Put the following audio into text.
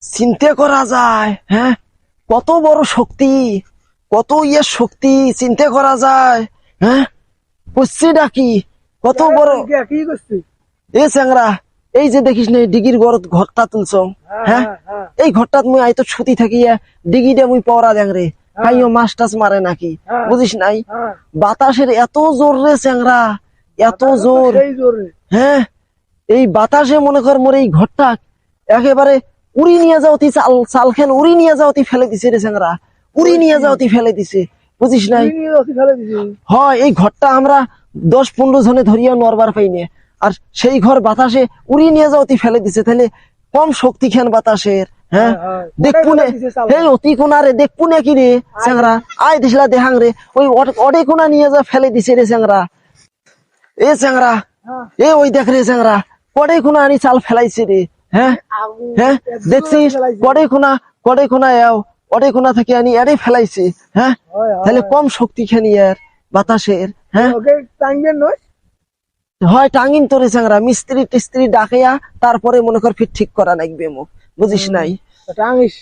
চিন্তা করা যায়, হ্যাঁ, কত বড় শক্তি, কত শক্তি চিন্তা করা যায়, হ্যাঁ, করছি ডাকি কত বড়। কি করছি? এ চ্যাংরা, এই যে দেখিস না ডিগির ঘরটা তুলছ, হ্যাঁ, এই ঘরটা মুই আইতো ছুটি থাকিয়া ডিগিটা মুই পড়া দেখ রে, খাইও মাছ টাছ মারে নাকি, বুঝিস নাই? বাতাসের এত জোর রে চ্যাংরা, এত জোর, হ্যাঁ, এই বাতাসে মনে কর মোর এই ঘরটা একেবারে উড়ি নিয়ে যাওতি, চাল খেন উড়ি নিয়ে যাওতি ফেলে দিছে রে চ্যাংরা, উড়ি নিয়ে যাওতি ফেলে দিছে, বুঝিস নাই? হয় এই ঘরটা আমরা 10-15 জনে ধরিয়া নড়বার পাইনি, আর সেই ঘর বাতাসে উড়ি নিয়ে যাওতি ফেলে দিছে, তাহলে কম শক্তি খেন বাতাসের, হ্যাঁ, দেখপুনে এই অতি কোনারে দেখপুনে কি রে চ্যাংরা, আয় দিছিলা দেখাং রে, ওই অডে কোনা নিয়ে যা ফেলে দিছে রে চ্যাংরা। এ চ্যাংরা, এ ওই দেখ রে চ্যাংরা, কড়ে কোনা আনি চাল ফেলাইছে রে, হ্যাঁ, হ্যাঁ, দেখছিস কড়ে কোনা এও অডে কোনা থেকে আনি এড়ে ফেলাইছে, হ্যাঁ, তাহলে কম শক্তি খানি এর বাতাসের, হ্যাঁ, হয় টাঙ্গিন তোরে চ্যাংরা, মিস্ত্রি টিস্ত্রি ডাকিয়া তারপরে মনে কর ফির ঠিক করা লাগবে মুখ, বুঝিস নাই? টাঙ্গিস